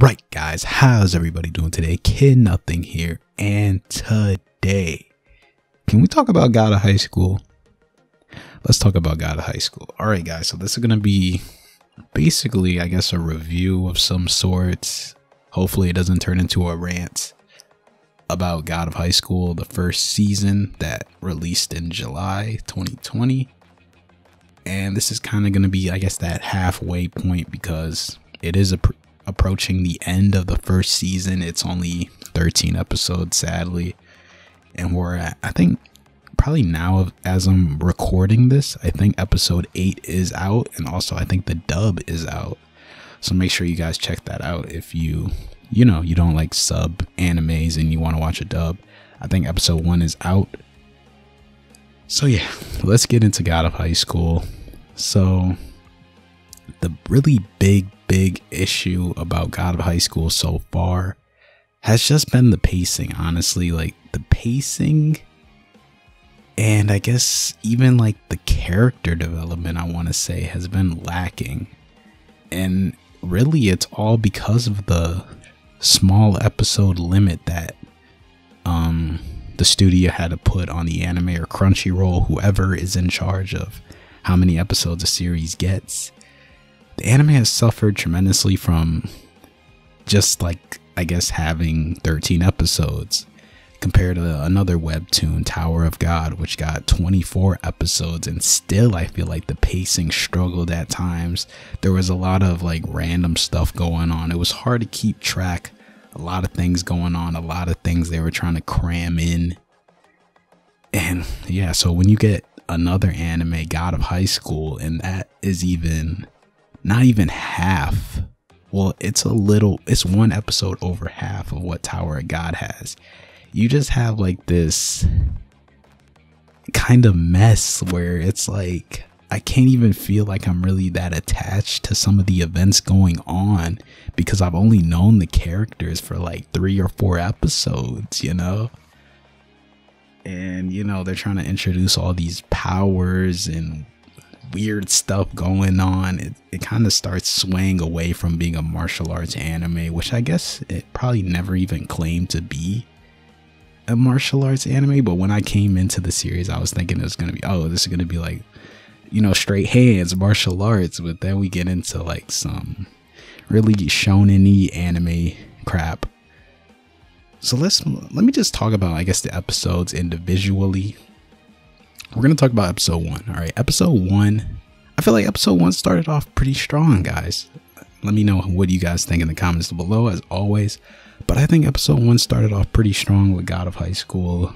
Right, guys, how's everybody doing today? Kid Nothing here, and today, can we talk about God of High School? Let's talk about God of High School. Alright, guys, so this is going to be basically, I guess, a review of some sorts. Hopefully it doesn't turn into a rant about God of High School, the first season that released in July 2020. And this is kind of going to be, I guess, that halfway point because it is approaching the end of the first season. It's only 13 episodes, sadly. And we're at, I think, probably now, as I'm recording this, I think episode 8 is out. And also, I think the dub is out. So make sure you guys check that out if you don't like sub animes and you want to watch a dub. I think episode 1 is out. So yeah, let's get into God of High School. So the really big issue about God of High School so far has just been the pacing, honestly. Like the pacing, and I guess even like the character development, I want to say, has been lacking. And really it's all because of the small episode limit that the studio had to put on the anime or Crunchyroll, whoever is in charge of how many episodes a series gets. The anime has suffered tremendously from just like, I guess, having 13 episodes compared to another webtoon, Tower of God, which got 24 episodes, and still I feel like the pacing struggled at times. There was a lot of like random stuff going on. It was hard to keep track. A lot of things going on, a lot of things they were trying to cram in. And yeah, so when you get another anime, God of High School, and that is not even half. Well, it's one episode over half of what Tower of God has. You just have like this kind of mess where it's like, I can't even feel like I'm really that attached to some of the events going on because I've only known the characters for like 3 or 4 episodes, And, they're trying to introduce all these powers and weird stuff going on. It kind of starts swaying away from being a martial arts anime, which I guess it probably never even claimed to be a martial arts anime. But when I came into the series, I was thinking it was going to be, this is going to be like, straight hands, martial arts. But then we get into like some really shonen-y anime crap. So let me just talk about, I guess, the episodes individually. We're going to talk about episode 1. All right, episode 1. I feel like episode 1 started off pretty strong, guys. Let me know what you guys think in the comments below, as always. But I think episode 1 started off pretty strong with God of High School.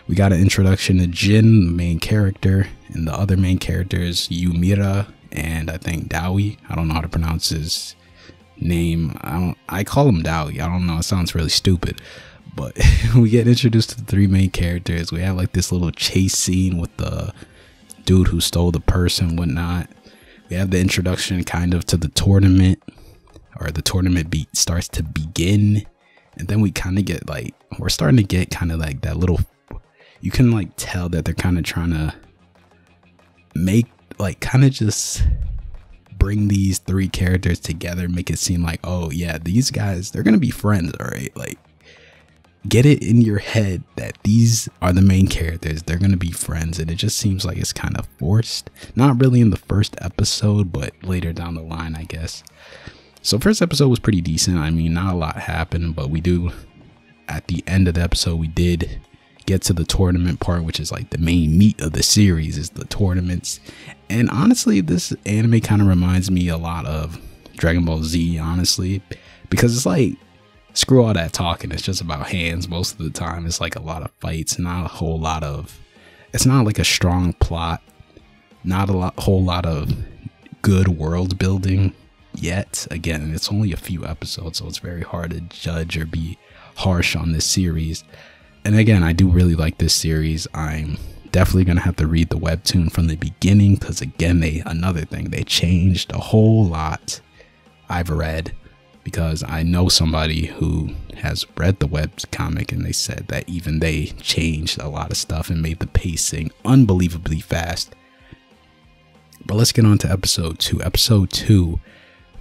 We got an introduction to Jin, the main character, and the other main characters, Yumira and I think Dawi. I don't know how to pronounce his name. I call him Dawi. I don't know. It sounds really stupid. But we get introduced to the 3 main characters. We have like this little chase scene with the dude who stole the purse and whatnot. We have the introduction kind of to the tournament, or the tournament beat starts to begin. And then we kind of get like, we're starting to get kind of like that little, you can like tell that they're kind of trying to make like kind of just bring these 3 characters together, make it seem like, oh yeah, these guys, they're gonna be friends, all right? Like, get it in your head that these are the main characters, they're gonna be friends. And it just seems like it's kind of forced, not really in the first episode, but later down the line, I guess. So first episode was pretty decent. I mean, not a lot happened, but at the end of the episode, we did get to the tournament part, which is like the main meat of the series, is the tournaments. And honestly, this anime kind of reminds me a lot of Dragon Ball Z, honestly, because it's like, screw all that talking, it's just about hands most of the time. It's like a lot of fights, not a whole lot of, it's not like a strong plot, not whole lot of good world building yet. Again, it's only a few episodes, so it's very hard to judge or be harsh on this series. And again, I do really like this series. I'm definitely going to have to read the webtoon from the beginning because, again, another thing, they changed a whole lot. I've read, because I know somebody who has read the web comic, and they said that even they changed a lot of stuff and made the pacing unbelievably fast. But let's get on to episode 2. Episode 2,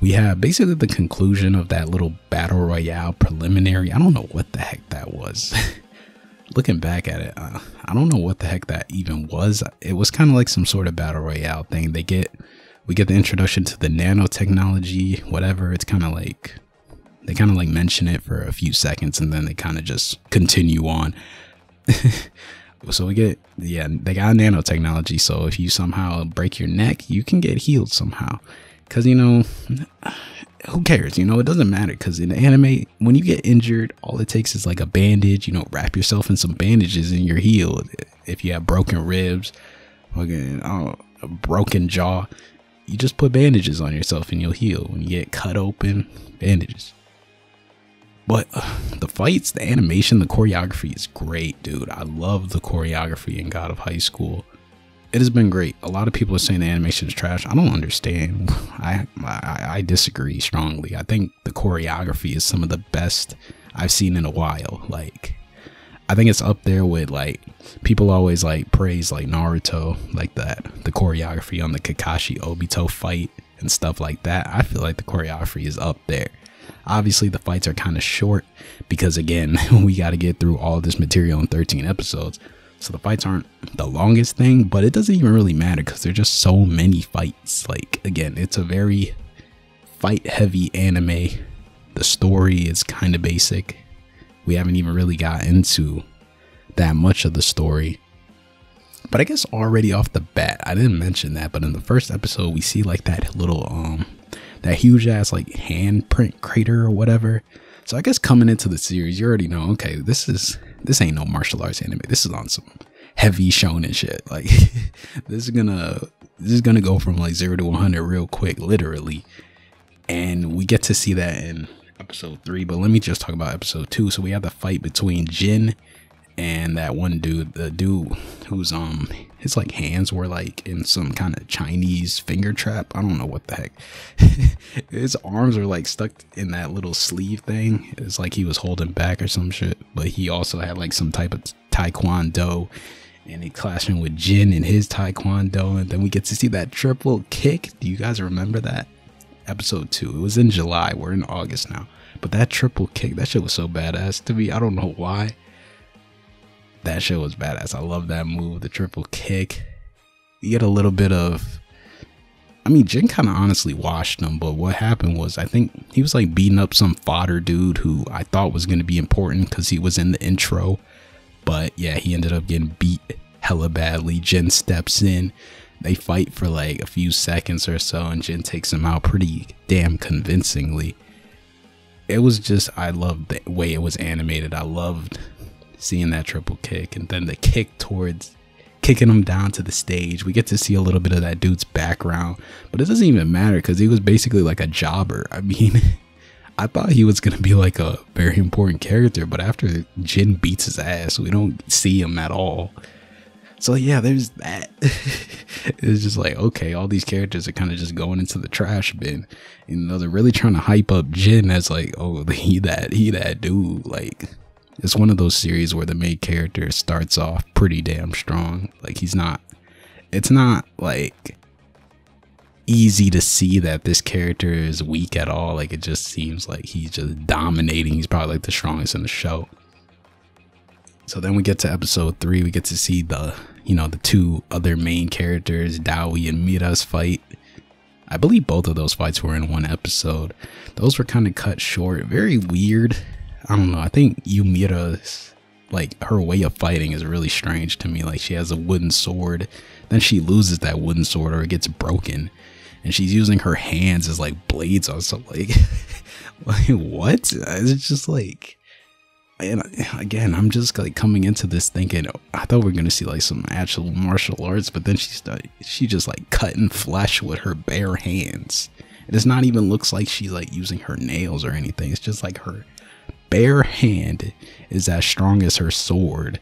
we have basically the conclusion of that little battle royale preliminary. I don't know what the heck that was. Looking back at it, I don't know what the heck that even was. It was kind of like some sort of battle royale thing. We get the introduction to the nanotechnology, whatever. It's kind of like, they kind of like mention it for a few seconds and then they kind of just continue on. So we get, yeah, they got nanotechnology. So if you somehow break your neck, you can get healed somehow. Because, you know, who cares? You know, it doesn't matter. Because in the anime, when you get injured, all it takes is like a bandage. You know, wrap yourself in some bandages and you're healed. If you have broken ribs, fucking, a broken jaw, you just put bandages on yourself and you'll heal. When you get cut open, bandages. But the fights, the animation, the choreography is great, dude. I love the choreography in God of High School. It has been great. A lot of people are saying the animation is trash. I don't understand. I disagree strongly. I think the choreography is some of the best I've seen in a while. Like, I think it's up there with, like, people always like praise like Naruto, like that, the choreography on the Kakashi Obito fight and stuff like that. I feel like the choreography is up there. Obviously the fights are kind of short because, again, we got to get through all this material in 13 episodes. So the fights aren't the longest thing, but it doesn't even really matter because there's just so many fights. Like, again, it's a very fight heavy anime. The story is kind of basic. We haven't even really got into that much of the story. But I guess already off the bat, I didn't mention that, but in the first episode, we see like that little, that huge ass like handprint crater or whatever. So I guess coming into the series, you already know, okay, this ain't no martial arts anime. This is on some heavy shonen shit. Like, this is gonna go from like 0 to 100 real quick, literally. And we get to see that in episode 3. But let me just talk about episode 2. So we have the fight between Jin and that one dude, the dude who's his like hands were like in some kind of Chinese finger trap. I don't know what the heck. His arms are like stuck in that little sleeve thing. It's like he was holding back or some shit. But he also had like some type of taekwondo, and he clashing with Jin in his taekwondo. And then we get to see that triple kick. Do you guys remember that? Episode 2. It was in July. We're in August now. But that triple kick, that shit was so badass to me. I don't know why. That shit was badass. I love that move, the triple kick. You get a little bit of, I mean, Jin kind of honestly washed him, but what happened was, I think he was like beating up some fodder dude who I thought was going to be important because he was in the intro. But yeah, he ended up getting beat hella badly. Jin steps in. They fight for like a few seconds or so, and Jin takes him out pretty damn convincingly. It was just, I loved the way it was animated. I loved seeing that triple kick, and then the kick towards kicking him down to the stage. We get to see a little bit of that dude's background, but it doesn't even matter because he was basically like a jobber. I mean, I thought he was going to be like a very important character, but after Jin beats his ass, we don't see him at all. So yeah, there's that. It's just like, okay, all these characters are kind of just going into the trash bin. You know, they're really trying to hype up Jin as like, oh, he that dude. Like, it's one of those series where the main character starts off pretty damn strong. Like, it's not like easy to see that this character is weak at all. Like, it just seems like he's just dominating. He's probably like the strongest in the show. So then we get to episode 3. We get to see the two other main characters, Daoi and Mira's fight. I believe both of those fights were in one episode. Those were kind of cut short. Very weird. I don't know. I think Mira's, like, her way of fighting is really strange to me. Like, she has a wooden sword, then she loses that wooden sword or it gets broken, and she's using her hands as like blades or something. Like what? It's just like, and again, I'm just like coming into this thinking, I thought we were gonna see like some actual martial arts, but then she just like cutting flesh with her bare hands. It does not even looks like she's like using her nails or anything. It's just like her bare hand is as strong as her sword.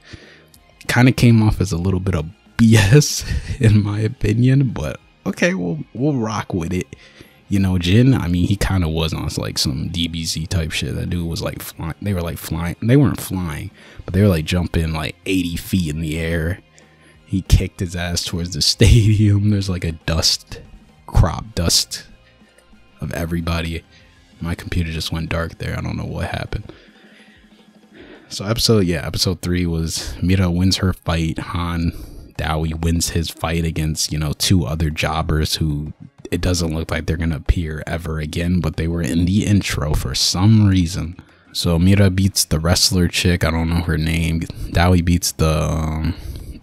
Kind of came off as a little bit of BS in my opinion, but okay, we'll rock with it. You know, Jin, I mean, he kind of was on like some DBZ type shit. That dude was like flying. They were like flying. They weren't flying, but they were like jumping like 80 feet in the air. He kicked his ass towards the stadium. There's like a dust of everybody. My computer just went dark there. I don't know what happened. So episode 3 was Mira wins her fight. Dowie wins his fight against, 2 other jobbers who it doesn't look like they're going to appear ever again, but they were in the intro for some reason. So Mira beats the wrestler chick. I don't know her name. Dowie beats the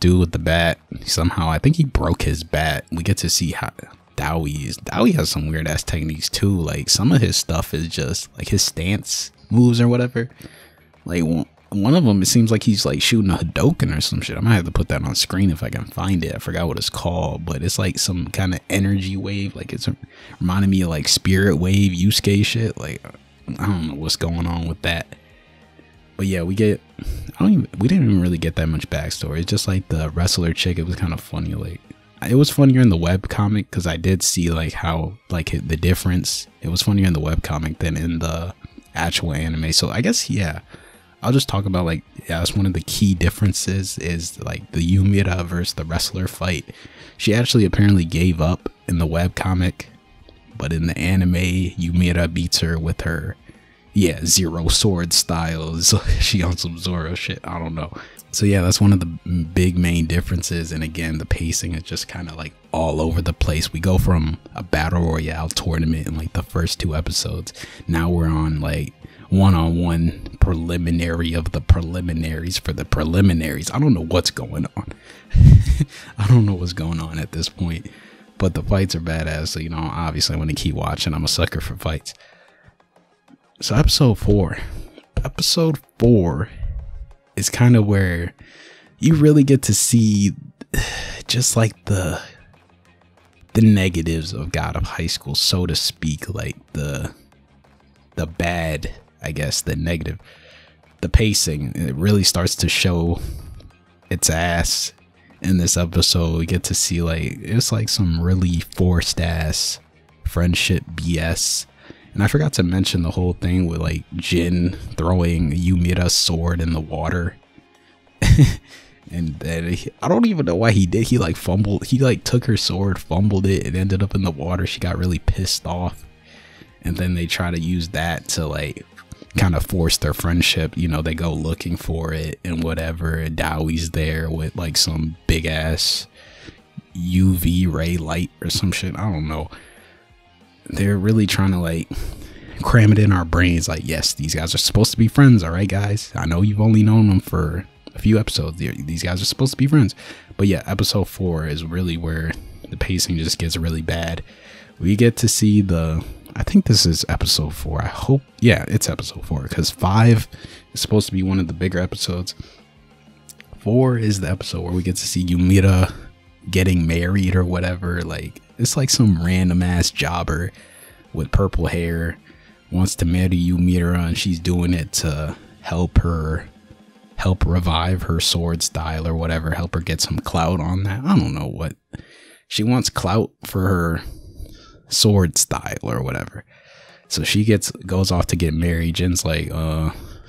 dude with the bat. Somehow, I think he broke his bat. We get to see how Dowie has some weird ass techniques too. Like some of his stuff is just like his stance moves or whatever. Like one of them, it seems like he's like shooting a Hadoken or some shit. I might have to put that on screen if I can find it. I forgot what it's called, but it's like some kind of energy wave. Like it's reminding me of like Spirit Wave Yusuke shit. Like I don't know what's going on with that. But yeah, we didn't even really get that much backstory. It's just like the wrestler chick. It was kind of funny. Like it was funnier in the webcomic because I did see like how like the difference. It was funnier in the webcomic than in the actual anime. So I guess I'll just talk about like that's one of the key differences is like the Yumira versus the wrestler fight. She actually apparently gave up in the webcomic, but in the anime, Yumira beats her with her Zero sword styles. She on some Zoro shit. I don't know. So yeah, that's one of the big main differences. And again, the pacing is just kind of like all over the place. We go from a battle royale tournament in like the first 2 episodes. Now we're on like one-on-one preliminary of the preliminaries for the preliminaries. I don't know what's going on. I don't know what's going on at this point, but the fights are badass. So, obviously I want to keep watching. I'm a sucker for fights. So episode 4 is kind of where you really get to see just like the negatives of God of High School, so to speak, like the bad, I guess, the negative. The pacing, it really starts to show its ass in this episode. We get to see like it's like some really forced ass friendship BS. And I forgot to mention the whole thing with like Jin throwing Yumira's sword in the water. And then I don't even know why he did. He like fumbled. He like took her sword, fumbled it, and ended up in the water. She got really pissed off. And then they try to use that to like kind of force their friendship. They go looking for it and whatever. And Dowie's there with like some big ass UV ray light or some shit. I don't know. They're really trying to like cram it in our brains. Like, yes, these guys are supposed to be friends. All right, guys. I know you've only known them for a few episodes. These guys are supposed to be friends. But yeah, episode 4 is really where the pacing just gets really bad. We get to see I think this is episode 4. I hope. Yeah, it's episode 4 because 5 is supposed to be one of the bigger episodes. 4 is the episode where we get to see Yumira getting married or whatever. Like, it's like some random ass jobber with purple hair wants to marry Yumira, and she's doing it to help revive her sword style or whatever, help her get some clout on that. I don't know what. She wants clout for her sword style or whatever. So she goes off to get married. Jin's like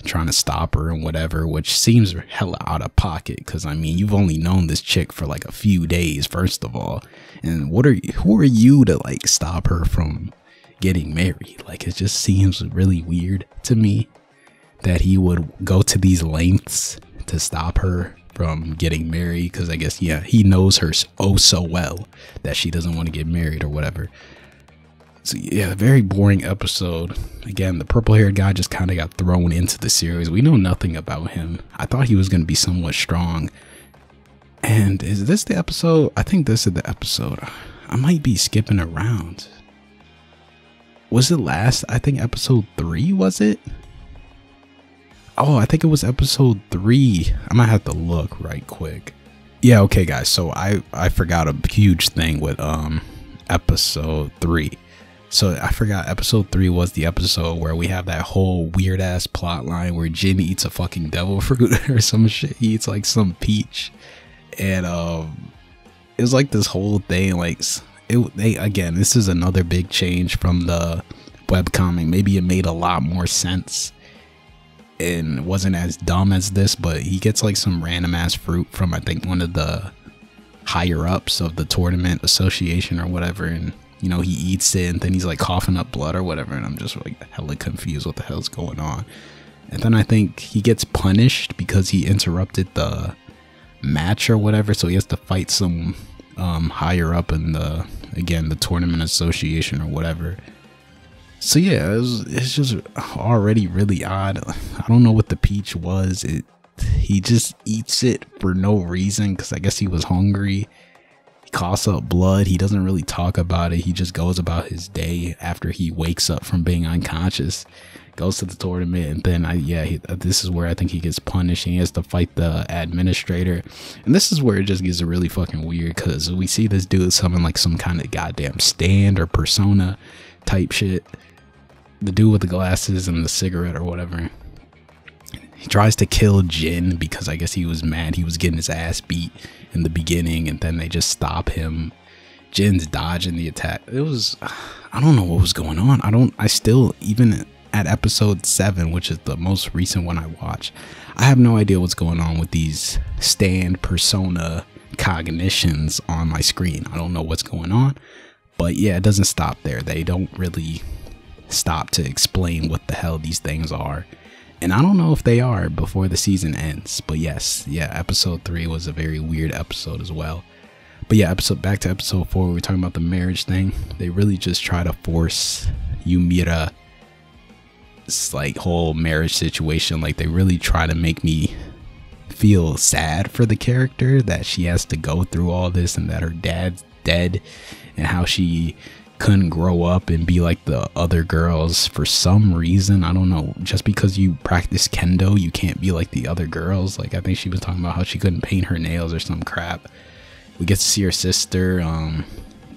trying to stop her and whatever, which seems hella out of pocket because I mean you've only known this chick for like a few days, first of all, and who are you to like stop her from getting married? Like, it just seems really weird to me that he would go to these lengths to stop her from getting married, because I guess he knows her oh so well that she doesn't want to get married or whatever. So yeah, very boring episode. Again, the purple haired guy just kind of got thrown into the series. We know nothing about him. I thought he was going to be somewhat strong. And is this the episode? I think this is the episode. I might be skipping around. Was it I think episode 3, was it? Oh, I think it was episode 3. I might have to look right quick. Yeah, okay guys, so I forgot a huge thing with episode 3. So I forgot episode 3 was the episode where we have that whole weird ass plot line where Jin eats a fucking devil fruit or some shit. He eats like some peach, and it was like this whole thing. Like again, this is another big change from the webcomic. Maybe it made a lot more sense and wasn't as dumb as this, but he gets like some random ass fruit from I think one of the higher ups of the tournament association or whatever, and you know, he eats it and then he's like coughing up blood or whatever, and I'm just like hella confused what the hell's going on. And then I think he gets punished because he interrupted the match or whatever, so he has to fight some higher up in the, again, the tournament association or whatever. So yeah, it's just already really odd. I don't know what the peach was. He just eats it for no reason because I guess he was hungry. He coughs up blood. He doesn't really talk about it. He just goes about his day after he wakes up from being unconscious, goes to the tournament, and then this is where I think he gets punished. He has to fight the administrator, and this is where it just gets really fucking weird because we see this dude summon like some kind of goddamn stand or persona type shit. The dude with the glasses and the cigarette or whatever. He tries to kill Jin because I guess he was mad. He was getting his ass beat in the beginning, and then they just stop him. Jin's dodging the attack. It was, I don't know what was going on. I still, even at episode 7, which is the most recent one I watched, I have no idea what's going on with these stand persona cognitions on my screen. I don't know what's going on, but yeah, it doesn't stop there. They don't really stop to explain what the hell these things are, and I don't know if they are before the season ends. But yes, yeah, episode 3 was a very weird episode as well. But yeah, back to episode 4, we were talking about the marriage thing. They really just try to force Yumira's like whole marriage situation. Like they really try to make me feel sad for the character, that she has to go through all this and that her dad's dead and how she couldn't grow up and be like the other girls for some reason. I don't know, just because you practice kendo you can't be like the other girls. Like I think she was talking about how she couldn't paint her nails or some crap. We get to see her sister,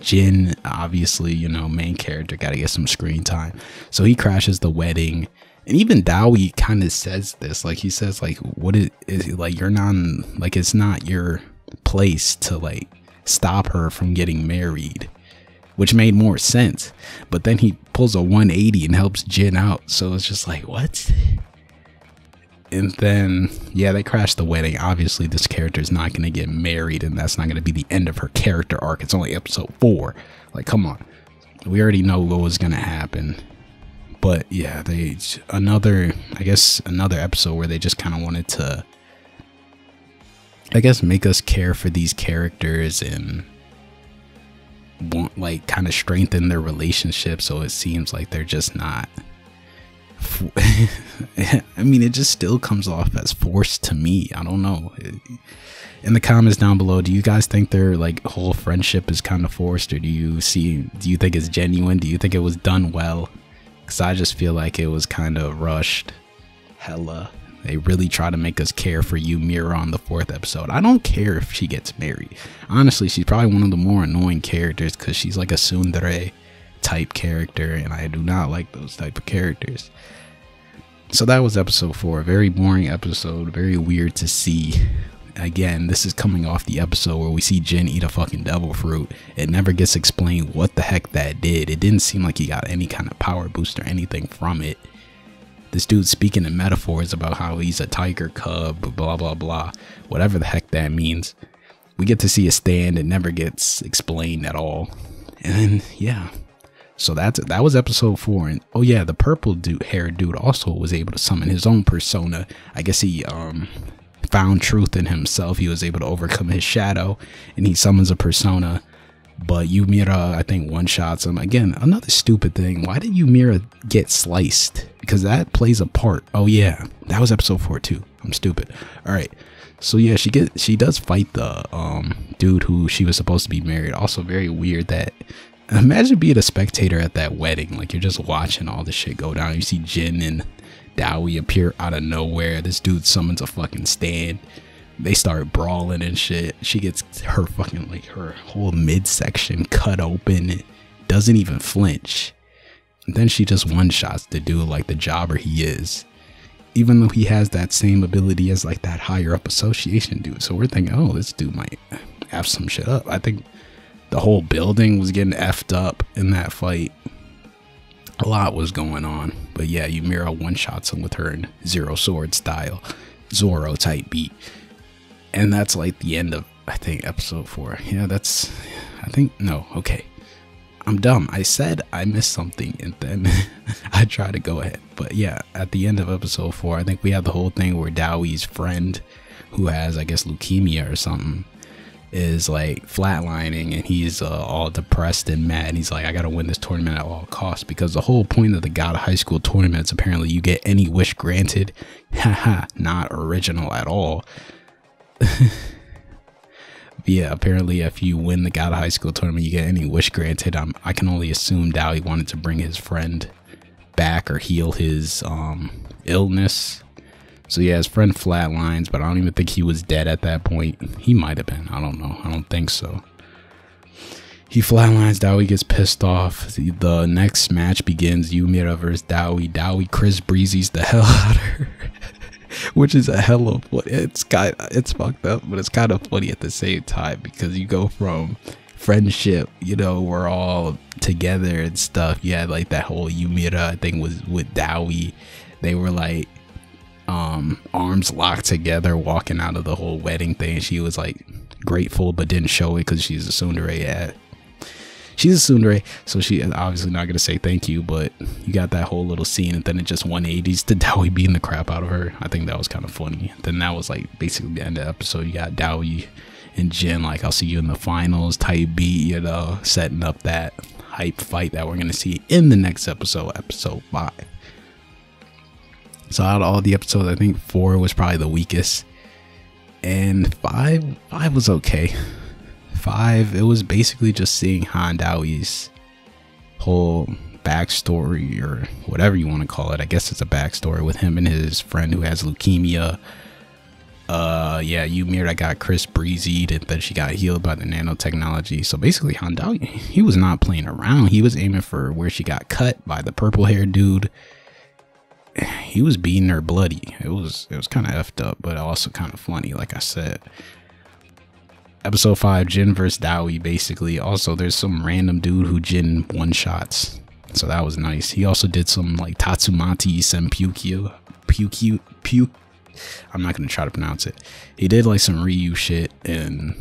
Jin, obviously, you know, main character, gotta get some screen time. So he crashes the wedding, and even Dowie kind of says this, like he says like, what is like, you're not, like it's not your place to like stop her from getting married, which made more sense. But then he pulls a 180 and helps Jin out, so it's just like, what? And then yeah, they crash the wedding. Obviously this character is not going to get married, and that's not going to be the end of her character arc. It's only episode 4. Like, come on, we already know what was going to happen. But yeah, another episode where they just kind of wanted to, I guess, make us care for these characters and want, like, kind of strengthen their relationship, so it seems like they're just not I mean, it just still comes off as forced to me. I don't know. In the comments down below, do you guys think their like whole friendship is kind of forced, or do you think it's genuine? Do you think it was done well? Because I just feel like it was kind of rushed hella. They really try to make us care for Yumira on the 4th episode. I don't care if she gets married. Honestly, she's probably one of the more annoying characters because she's like a tsundere type character, and I do not like those type of characters. So that was episode 4. Very boring episode. Very weird to see. Again, this is coming off the episode where we see Jin eat a fucking devil fruit. It never gets explained what the heck that did. It didn't seem like he got any kind of power boost or anything from it. This dude's speaking in metaphors about how he's a tiger cub, blah blah blah, whatever the heck that means. We get to see a stand. It never gets explained at all. And then yeah, so that was episode 4. And oh yeah, the purple haired dude also was able to summon his own persona. I guess he found truth in himself. He was able to overcome his shadow, and he summons a persona. But Yumira, I think, one-shots him. Again, another stupid thing. Why did Yumira get sliced? Because that plays a part. Oh yeah, that was episode 4 too. I'm stupid. All right. So yeah, she does fight the dude who she was supposed to be married. Also very weird that, imagine being a spectator at that wedding. Like, you're just watching all this shit go down. You see Jin and Dowie appear out of nowhere. This dude summons a fucking stand. They start brawling and shit. She gets her fucking, like, her whole midsection cut open. Doesn't even flinch. And then she just one-shots the dude like the jobber he is. Even though he has that same ability as like that higher up association dude. So we're thinking, oh, this dude might have some shit up. I think the whole building was getting effed up in that fight. A lot was going on. But yeah, Yumira one-shots him with her in Zero Sword style, Zoro type beat. And that's like the end of, I think, episode 4. Yeah, that's, I think, no, okay. I'm dumb. I said I missed something and then I tried to go ahead. But yeah, at the end of episode 4, I think we have the whole thing where Dowie's friend, who has, I guess, leukemia or something, is like flatlining, and he's all depressed and mad. He's like, I gotta win this tournament at all costs, because the whole point of the God of High School tournament is apparently you get any wish granted. Haha, not original at all. Yeah, apparently if you win the God of High School tournament, you get any wish granted. I can only assume Dowie wanted to bring his friend back or heal his illness. So yeah, his friend flatlines, but I don't even think he was dead at that point. He might have been. I don't know. I don't think so. He flatlines. Dowie gets pissed off. The next match begins. Yumira versus Dowie. Dowie Chris Breezy's the hell out of her. Which is a hell of it's fucked up, but it's kind of funny at the same time, because you go from friendship, you know, we're all together and stuff. You had like that whole Yumira thing was with Dowie. They were like arms locked together walking out of the whole wedding thing. She was like grateful but didn't show it because she's a tsundere. Yeah, she's a tsundere, so she obviously not gonna say thank you. But you got that whole little scene, and then it just 180s to Dowie beating the crap out of her. I think that was kind of funny. Then that was like basically the end of the episode. You got Dowie and Jin like, I'll see you in the finals type beat, you know, setting up that hype fight that we're gonna see in the next episode, episode 5. So out of all the episodes, I think 4 was probably the weakest, and 5 was okay. 5, it was basically just seeing Han Dowie's whole backstory, or whatever you want to call it. I guess it's a backstory with him and his friend who has leukemia. Yeah, Yumira got Chris Breezy'd, and then she got healed by the nanotechnology. So basically Han Dowie, he was not playing around. He was aiming for where she got cut by the purple haired dude. He was beating her bloody. It was kind of effed up, but also kind of funny, like I said. Episode 5, Jin versus Dowie. Basically, also there's some random dude who Jin one-shots, so that was nice. He also did some like Tatsumaki Senpukyu. I'm not gonna try to pronounce it. He did like some Ryu shit and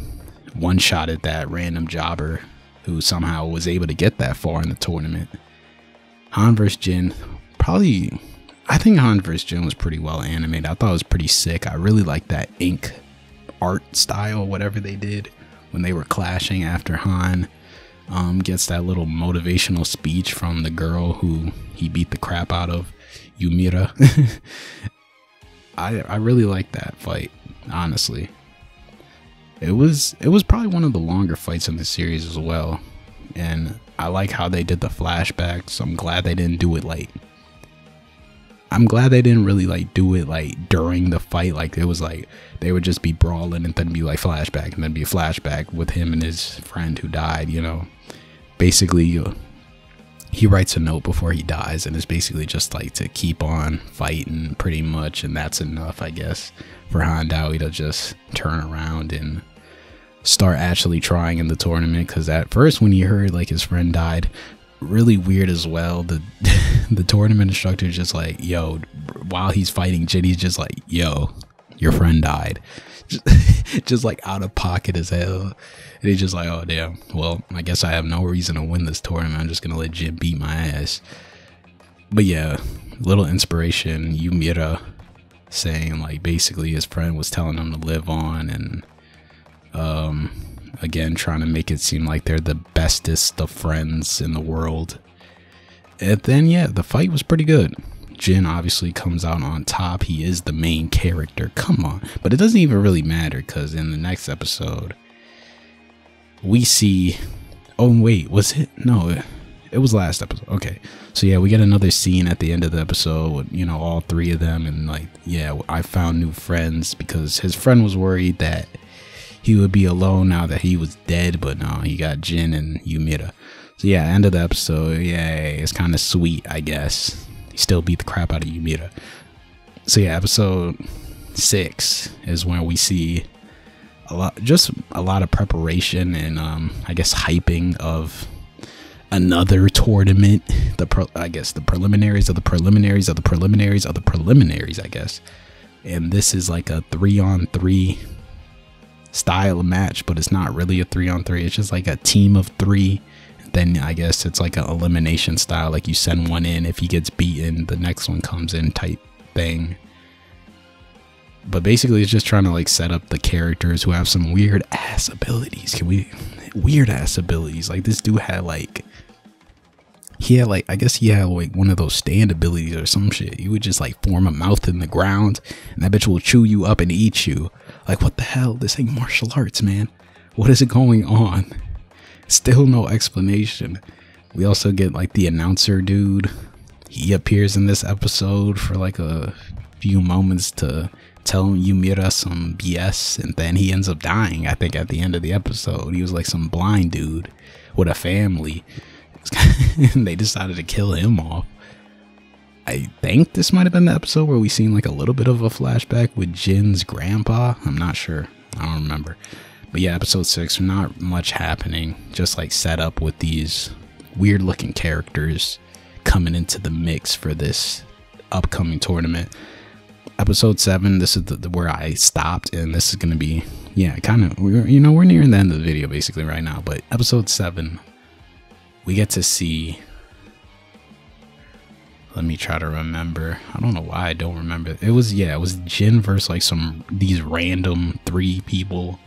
one-shotted that random jobber who somehow was able to get that far in the tournament. Han versus Jin, probably. I think Han vs. Jin was pretty well animated. I thought it was pretty sick. I really liked that ink art style, whatever they did when they were clashing after Han gets that little motivational speech from the girl who he beat the crap out of, Yumira. I really liked that fight, honestly. It was probably one of the longer fights in the series as well. And I like how they did the flashbacks. I'm glad they didn't do it really like do it like during the fight. Like it was like they would just be brawling and then be like flashback and then be a flashback with him and his friend who died, you know. Basically he writes a note before he dies, and it's basically just like to keep on fighting pretty much, and that's enough, I guess, for Han Dowie to just turn around and start actually trying in the tournament. Because at first when he heard like his friend died, really weird as well, the tournament instructor just like, yo, while he's fighting Jin, he's just like, yo, your friend died. Just like out of pocket as hell. And he's just like, oh damn, well I guess I have no reason to win this tournament. I'm just gonna let Jin beat my ass. But yeah, little inspiration, Yumira saying like basically his friend was telling him to live on, and again trying to make it seem like they're the bestest of friends in the world. And then yeah, the fight was pretty good. Jin obviously comes out on top. He is the main character, come on. But it doesn't even really matter, because in the next episode we see, oh wait, was it? No, it was last episode. Okay, so yeah, we get another scene at the end of the episode with, you know, all 3 of them, and like, yeah, I found new friends, because his friend was worried that he would be alone now that he was dead, but no, he got Jin and Yumira. So yeah, end of the episode, yay, it's kind of sweet, I guess. He still beat the crap out of Yumira. So yeah, episode 6 is when we see a lot of preparation and I guess hyping of another tournament. I guess the preliminaries of the preliminaries of the preliminaries of the preliminaries, I guess. And this is like a 3-on-3 style match, but it's not really a 3-on-3. It's just like a team of 3 then I guess it's like an elimination style, like you send one in, if he gets beaten the next one comes in type thing. But basically it's just trying to like set up the characters who have some weird ass abilities. Weird ass abilities. Like this dude had like, I guess he had like one of those stand abilities or some shit. You would just like form a mouth in the ground and that bitch will chew you up and eat you. Like what the hell? This ain't martial arts, man. What is it going on? Still no explanation. We also get like the announcer dude. He appears in this episode for like a few moments to tell Yumira some BS, and then he ends up dying, I think, at the end of the episode. He was like some blind dude with a family. And they decided to kill him off. I think this might have been the episode where we seen like a little bit of a flashback with Jin's grandpa. I'm not sure. I don't remember. But yeah, episode 6, not much happening. Just like set up with these weird looking characters coming into the mix for this upcoming tournament. Episode 7, this is where I stopped, and this is going to be, yeah, kind of, we're nearing the end of the video basically right now. But episode 7, we get to see, let me try to remember. I don't know why I don't remember. It was Jin versus like these random 3 people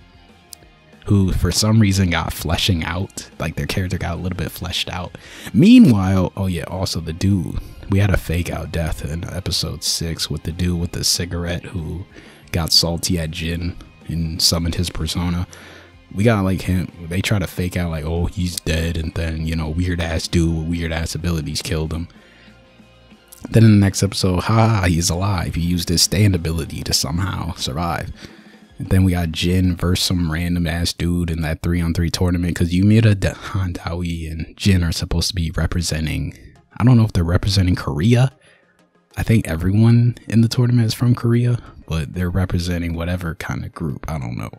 who for some reason got fleshing out, like their character got a little bit fleshed out. Meanwhile, oh yeah, also the dude, we had a fake out death in episode 6 with the dude with the cigarette who got salty at Jin and summoned his persona. We got like him, they try to fake out like, oh, he's dead, and then, you know, weird ass dude with weird ass abilities killed him. Then in the next episode, he's alive. He used his stand ability to somehow survive. And then we got Jin versus some random ass dude in that 3-on-3 tournament, because Yumira, Handawi, and Jin are supposed to be representing, I don't know if they're representing Korea. I think everyone in the tournament is from Korea, but they're representing whatever kind of group, I don't know.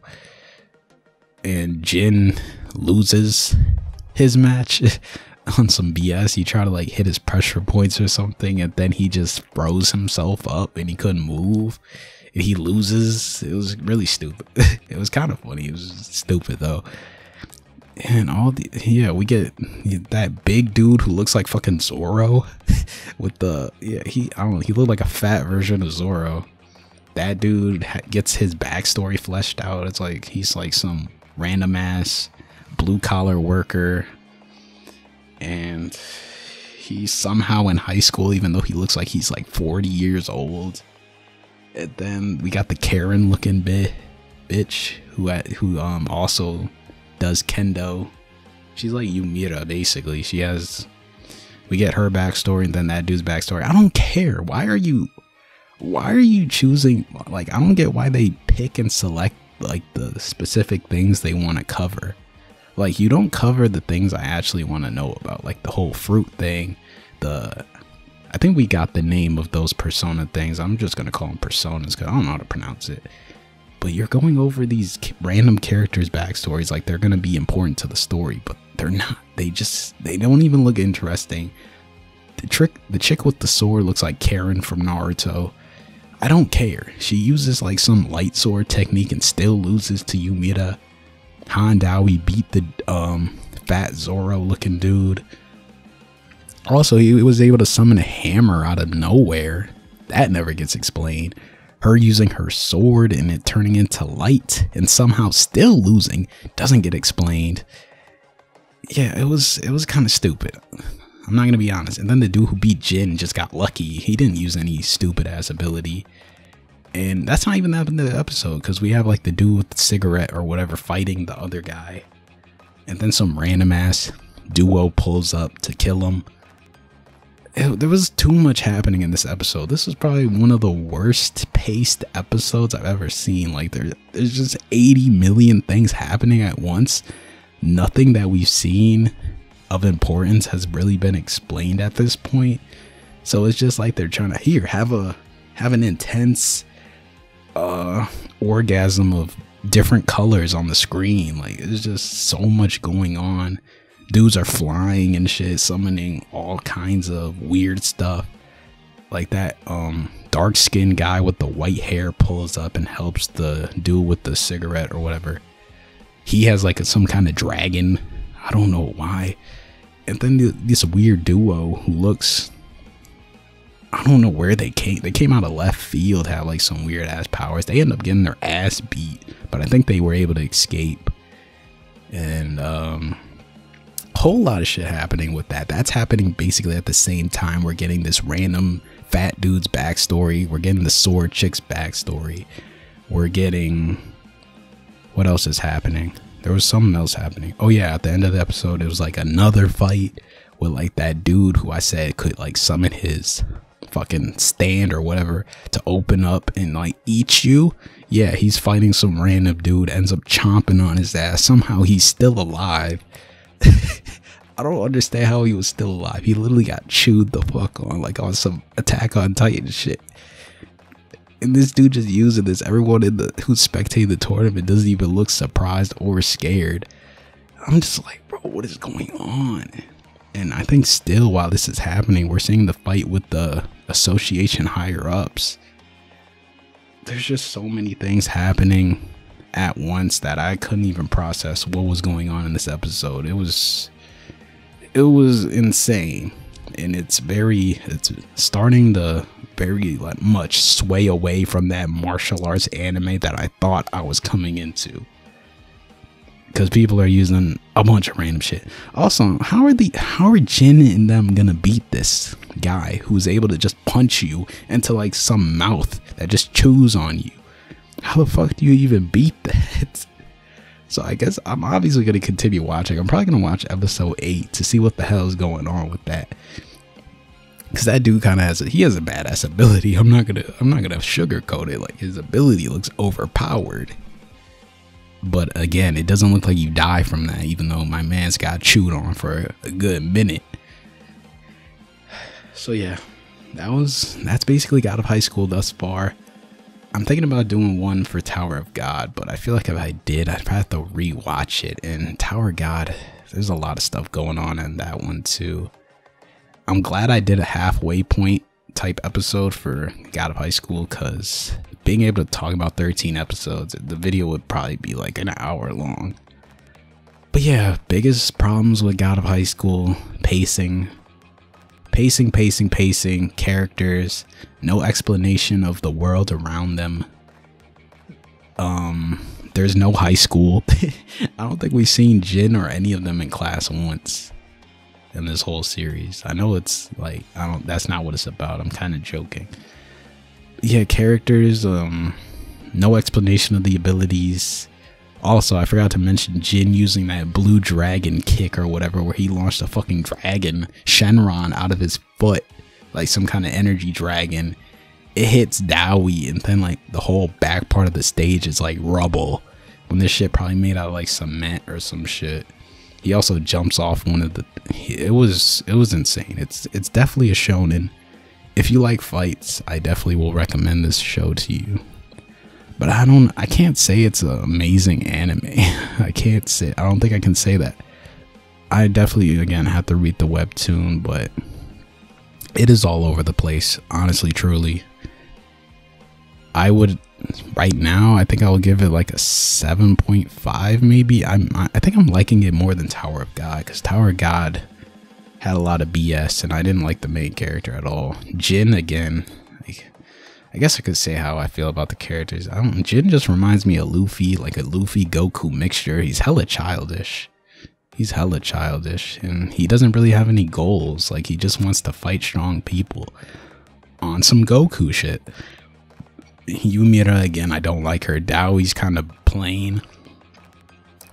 And Jin loses his match on some BS. He tried to like hit his pressure points or something, and then he just froze himself up and he couldn't move. And he loses. It was really stupid. It was kind of funny. It was stupid though. And we get that big dude who looks like fucking Zoro with the, he looked like a fat version of Zoro. That dude gets his backstory fleshed out. It's like he's like some random ass blue collar worker, and he's somehow in high school even though he looks like he's like 40 years old. And then we got the Karen looking bitch who also does kendo. She's like Yumira basically. We get her backstory and then that dude's backstory. I don't care. Why are you choosing, like, I don't get why they pick and select like the specific things they want to cover. Like, you don't cover the things I actually want to know about, like the whole fruit thing. I think we got the name of those persona things. I'm just gonna call them personas because I don't know how to pronounce it. But you're going over these random characters' backstories like they're gonna be important to the story, but they're not. They don't even look interesting. The chick with the sword looks like Karen from Naruto. I don't care. She uses like some light sword technique and still loses to Yumira. Handawi beat the fat Zoro looking dude. Also, he was able to summon a hammer out of nowhere. That never gets explained. Her using her sword and it turning into light and somehow still losing doesn't get explained. Yeah, it was kind of stupid. I'm not going to be honest. And then the dude who beat Jin just got lucky. He didn't use any stupid ass ability. And that's not even that in the episode, because we have like the dude with the cigarette or whatever fighting the other guy. And then some random ass duo pulls up to kill him. There was too much happening in this episode. This was probably one of the worst paced episodes I've ever seen. Like there's just 80 million things happening at once. Nothing that we've seen of importance has really been explained at this point. So it's just like they're trying to have an intense orgasm of different colors on the screen. Like there's just so much going on. Dudes are flying and shit, summoning all kinds of weird stuff. Like that dark skinned guy with the white hair pulls up and helps the dude with the cigarette or whatever. He has like some kind of dragon. I don't know why. And then this weird duo who looks, I don't know where they came. They came out of left field, had like some weird ass powers. They end up getting their ass beat, but I think they were able to escape. And whole lot of shit happening with that. That's happening basically at the same time we're getting this random fat dude's backstory. We're getting the sword chick's backstory. We're getting, what else is happening? There was something else happening. Oh yeah, at the end of the episode, it was like another fight with like that dude who I said could like summon his fucking stand or whatever to open up and like eat you. Yeah, he's fighting some random dude, ends up chomping on his ass. Somehow he's still alive. I don't understand how he was still alive. He literally got chewed the fuck on, like on some Attack on Titan shit. And this dude just using this. Everyone who's spectating the tournament doesn't even look surprised or scared. I'm just like, bro, what is going on? And I think still while this is happening, we're seeing the fight with the association higher ups. There's just so many things happening at once that I couldn't even process what was going on in this episode. It was insane, and it's starting to very like much sway away from that martial arts anime that I thought I was coming into, because people are using a bunch of random shit. Also, how are Jin and them gonna beat this guy who's able to just punch you into like some mouth that just chews on you? How the fuck do you even beat that? So I guess I'm obviously going to continue watching. I'm probably going to watch episode 8 to see what the hell is going on with that. Because that dude kind of has a badass ability. I'm not gonna sugarcoat it. Like, his ability looks overpowered. But again, it doesn't look like you die from that, even though my man's got chewed on for a good minute. So yeah, that's basically God of High School thus far. I'm thinking about doing one for Tower of God, but I feel like if I did, I'd have to rewatch it. And Tower of God, there's a lot of stuff going on in that one too. I'm glad I did a halfway point type episode for God of High School, because being able to talk about 13 episodes, the video would probably be like an hour long. But yeah, biggest problems with God of High School: pacing, characters, no explanation of the world around them. There's no high school. I don't think we've seen Jin or any of them in class once in this whole series. I know it's like, that's not what it's about. I'm kind of joking. Yeah, characters, no explanation of the abilities. Also, I forgot to mention Jin using that blue dragon kick or whatever, where he launched a fucking dragon Shenron out of his foot, like some kind of energy dragon. It hits Dowie, and then like the whole back part of the stage is like rubble, when this shit probably made out of like cement or some shit. He also jumps off one of the, it was insane. It's definitely a shonen. If you like fights, I definitely will recommend this show to you. But I can't say it's an amazing anime. I don't think I can say that. I definitely, again, have to read the webtoon, but it is all over the place, honestly, truly. I would, right now, I think I will give it like a 7.5 maybe. I think I'm liking it more than Tower of God, because Tower of God had a lot of BS, and I didn't like the main character at all. Jin, again, I guess I could say how I feel about the characters. Jin just reminds me of Luffy, like a Luffy Goku mixture. He's hella childish. And he doesn't really have any goals. Like, he just wants to fight strong people on some Goku shit. Yumira, again, I don't like her. Dowie's kind of plain.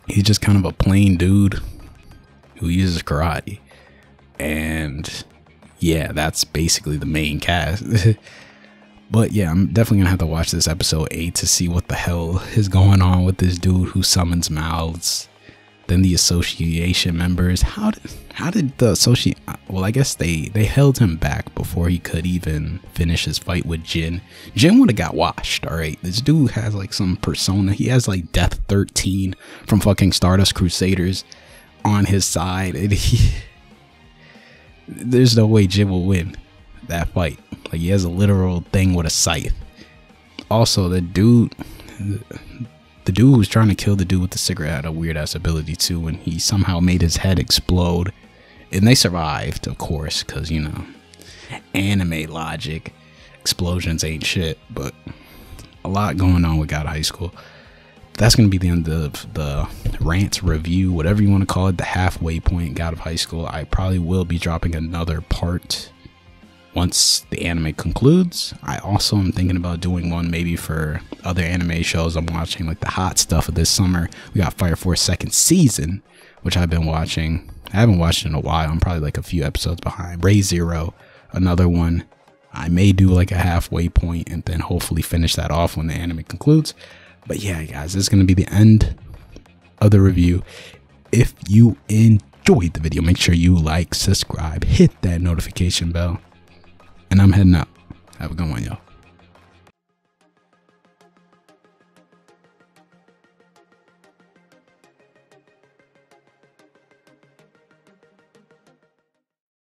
He's just kind of a plain dude who uses karate. And yeah, that's basically the main cast. But yeah, I'm definitely gonna have to watch this episode 8 to see what the hell is going on with this dude who summons mouths. Then the association members. How did the associate? Well, I guess they held him back before he could even finish his fight with Jin. Jin would have got washed. All right, this dude has like some persona. He has like Death 13 from fucking Stardust Crusaders on his side, and there's no way Jin will win that fight. Like, he has a literal thing with a scythe. Also, the dude who was trying to kill the dude with the cigarette had a weird ass ability too, when he somehow made his head explode And they survived, of course, because, you know, anime logic, explosions ain't shit, but a lot going on with God of High School. That's going to be the end of the rant review, whatever you want to call it, the halfway point God of High School. I probably will be dropping another part once the anime concludes. I also am thinking about doing one maybe for other anime shows I'm watching, like the hot stuff of this summer. We got Fire Force second season, which I've been watching. I haven't watched in a while. I'm probably like a few episodes behind. Ray Zero, another one. I may do like a halfway point and then hopefully finish that off when the anime concludes. But yeah, guys, this is going to be the end of the review. If you enjoyed the video, make sure you like, subscribe, hit that notification bell. And I'm heading out. Have a good one, y'all.